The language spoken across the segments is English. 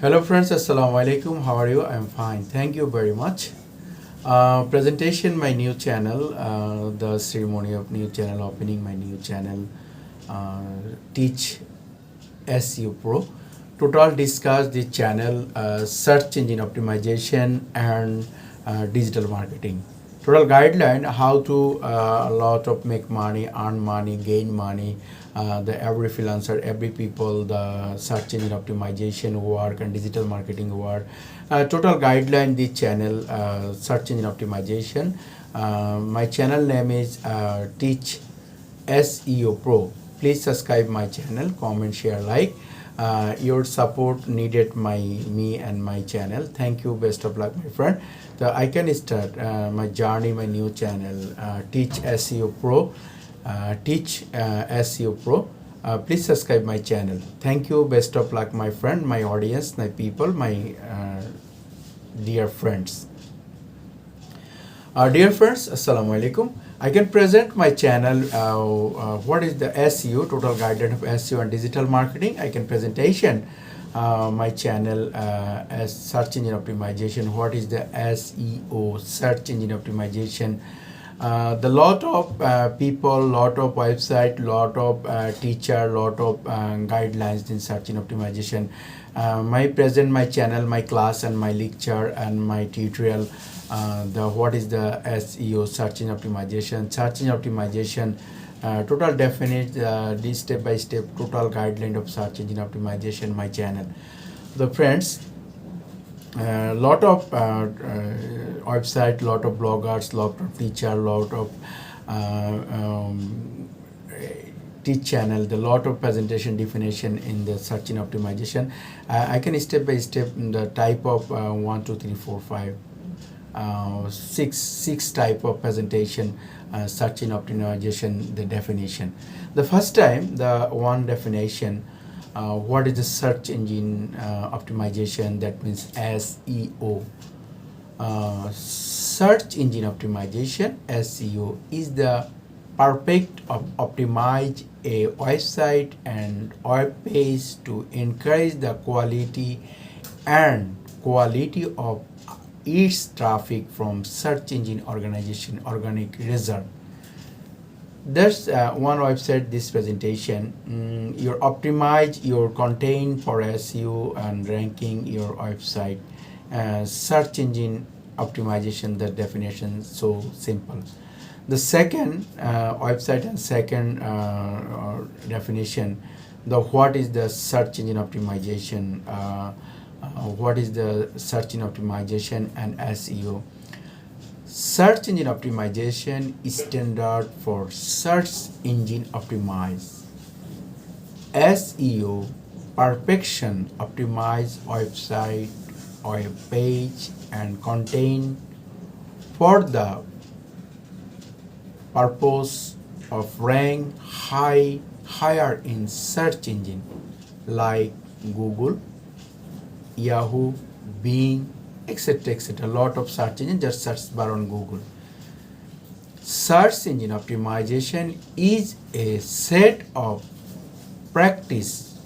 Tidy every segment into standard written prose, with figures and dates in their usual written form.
Hello friends, Assalamu alaikum. How are you? I'm fine. Thank you very much. Presentation my new channel, the ceremony of new channel opening my new channel, Teach SEO Pro. Total discuss the channel search engine optimization and digital marketing. Total guideline how to a lot of make money, earn money, gain money. The every freelancer, every people, the search engine optimization work and digital marketing work. Total guideline the channel search engine optimization. My channel name is Teach SEO Pro. Please subscribe my channel, comment, share, like. Your support needed me and my channel. Thank you. Best of luck, my friend. So I can start my journey, my new channel, Teach SEO Pro. Teach SEO Pro. Please subscribe my channel. Thank you. Best of luck, my friend, my audience, my people, my dear friends. Dear friends, Assalamu alaikum. I can present my channel. What is the SEO, total guidance of SEO and digital marketing? I can presentation my channel as search engine optimization. What is the SEO, search engine optimization? The lot of people, lot of website, lot of teacher, lot of guidelines in search engine optimization. My channel, my class and my lecture and my tutorial. The what is the SEO, search engine optimization? Search engine optimization, total definite this step by step total guideline of search engine optimization. My channel, the friends, lot of website, lot of bloggers, lot of teacher, lot of teach channel, the lot of presentation definition in the search engine optimization. I can step by step in the type of 1 2 3 4 5 six type of presentation search engine optimization, the definition. The first time, the one definition, what is the search engine optimization? That means SEO. Search engine optimization, SEO, is the perfect of optimize a website and web page to increase the quality of its traffic from search engine organization organic result. There's one website, this presentation. You optimize your content for SEO and ranking your website. Search engine optimization, the definition so simple. The second website and second definition, the what is the search engine optimization? What is the search engine optimization and SEO? Search engine optimization is standard for search engine optimize. SEO, perfection optimize website, web page and content for the purpose of rank higher in search engine like Google, Yahoo, Bing, etc. etc. Lot of search engine, just search bar on Google. Search engine optimization is a set of practice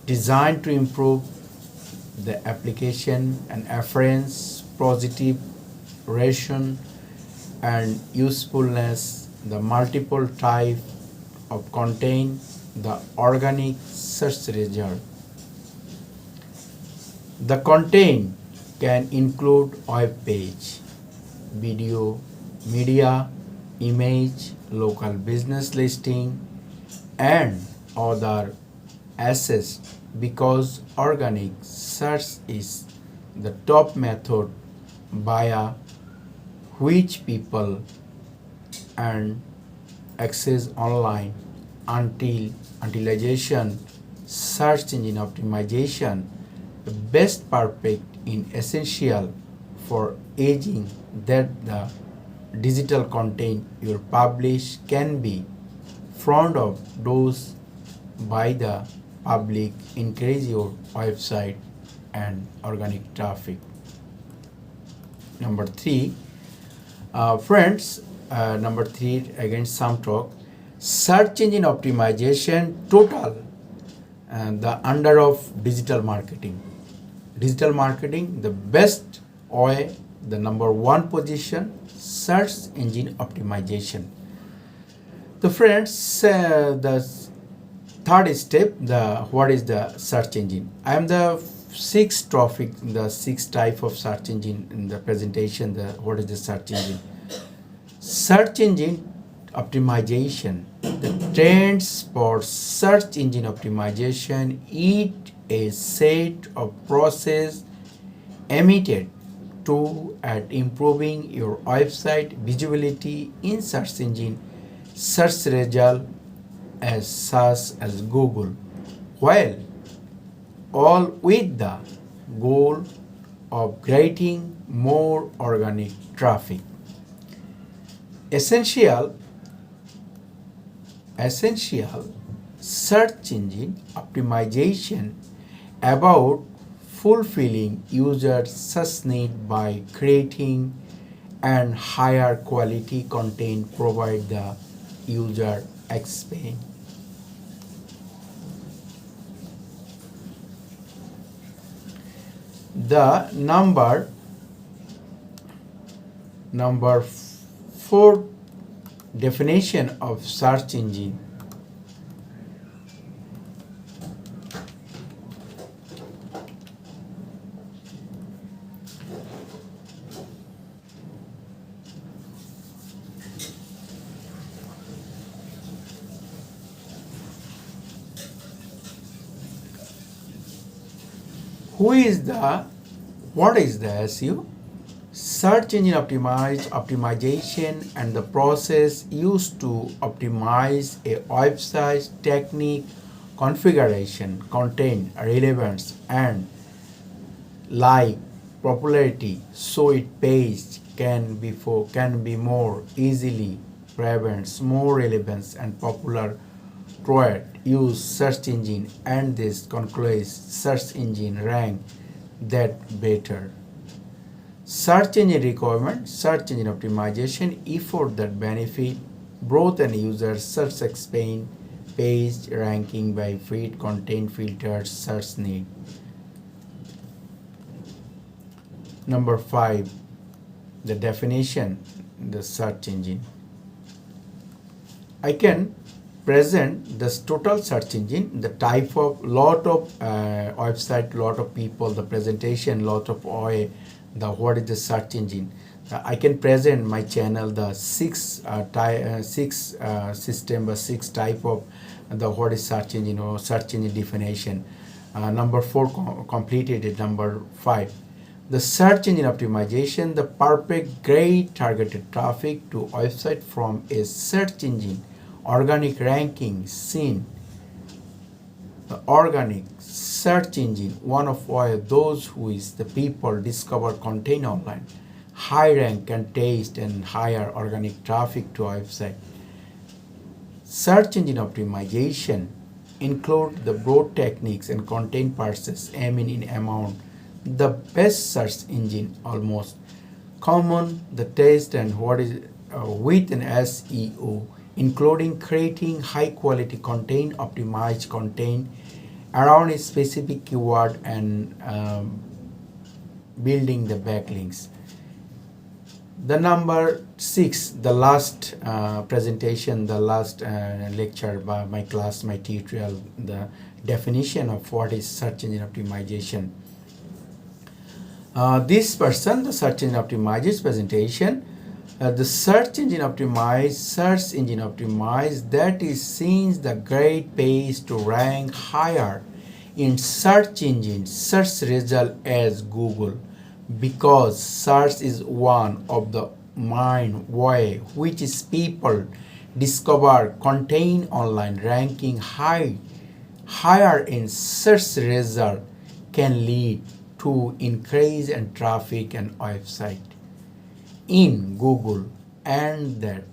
designed to improve the application and afference, positive relation and usefulness, the multiple type of content, the organic search result. The content can include web page, video, media, image, local business listing, and other assets, because organic search is the top method via which people earn access online. Utilization, search engine optimization, the best perfect in essential for aging that the digital content you publish can be front of those by the public, increase your website and organic traffic. Number 3, friends, number 3 again some talk. Search engine optimization total the under of digital marketing. Digital marketing, the best way, the number one position, search engine optimization. The friends, the third step, the what is the search engine? I am the sixth topic, the sixth type of search engine in the presentation. The what is the search engine? Search engine optimization. The trends for search engine optimization is a set of process aimed to at improving your website visibility in search engine search result as such as Google, while all with the goal of getting more organic traffic. Essential search engine optimization about fulfilling user search need by creating and higher quality content provide the user experience. The number four definition of search engine. What is the SEO? Search engine optimization and the process used to optimize a website technique, configuration, content, relevance, and like popularity, so its page can be more easily prevents more relevance and popular toward use search engine, and this concludes search engine rank that better. Search engine requirement, search engine optimization effort that benefit both and user search expand page ranking by feed content filters search need. Number 5, the definition, the search engine. I can present this total search engine, the type of lot of website, lot of people, the presentation, lot of OA, the what is the search engine. I can present my channel the six system or six type of the what is search engine or search engine definition. Number 4 completed it. Number 5, the search engine optimization, the perfect great targeted traffic to website from a search engine organic ranking seen. The organic search engine, one of those who is the people discover content online, high rank and taste and higher organic traffic to website. Search engine optimization include the broad techniques and content process aiming in amount the best search engine almost common the taste and what is with an SEO, including creating high quality content, optimized content around a specific keyword and building the backlinks. The number 6, the last presentation, the last lecture by my class, my tutorial, the definition of what is search engine optimization. This person, the search engine optimizes presentation. The search engine optimize that is since the great page to rank higher in search engine search result as Google, because search is one of the main way which is people discover content online. Ranking higher in search result can lead to increase in traffic and website in Google, and that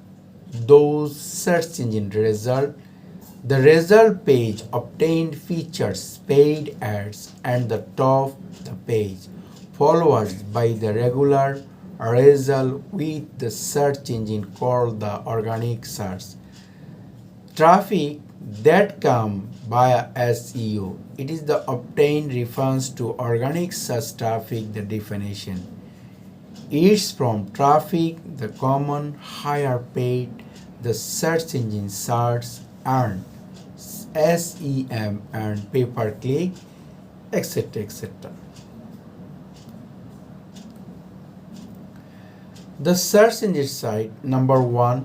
those search engine result, the result page obtained features paid ads and the top of the page, followed by the regular result with the search engine called the organic search. Traffic that come via SEO. It is the obtained refers to organic search traffic. The definition: it's from traffic, the common, higher paid, the search engine search, and SEM and pay-per-click, etc. etc. The search engine site: number 1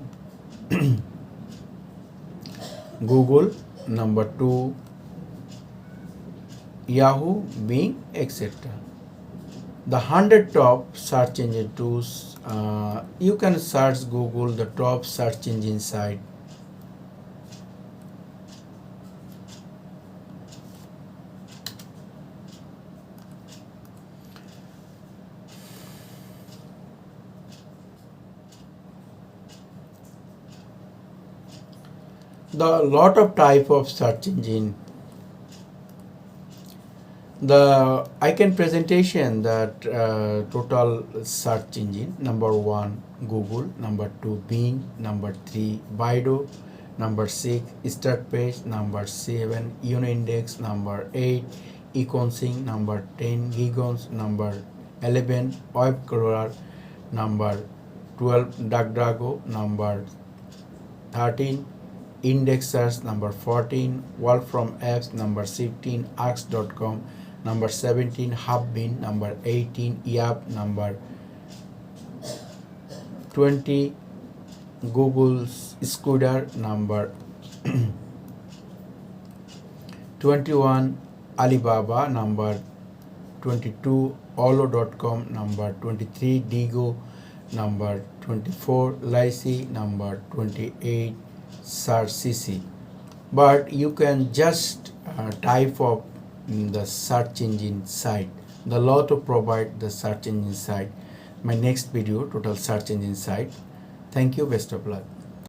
Google, number 2 Yahoo, Bing, etc. The 100 top search engine tools. You can search Google, the top search engine site. The lot of type of search engine. The icon presentation, that total search engine: number 1 Google, number 2 Bing, number 3 Baidu, number 6 start page, number 7 Unindex, number 8 Econsync, number 10 Gigons, number 11 Webcrawler, number 12 DuckDuckGo, number 13 Index Search, number 14 World from Apps, number 15 Ask.com, number 17 Hubbin, number 18 Yap, number 20 Google's Scooter, number 21 Alibaba, number 22 Olo.com, number 23 Digo, number 24 Lycy, number 28 SearchCC. But you can just type of the search engine site. The law to provide the search engine site. My next video, total search engine site. Thank you. Best of luck.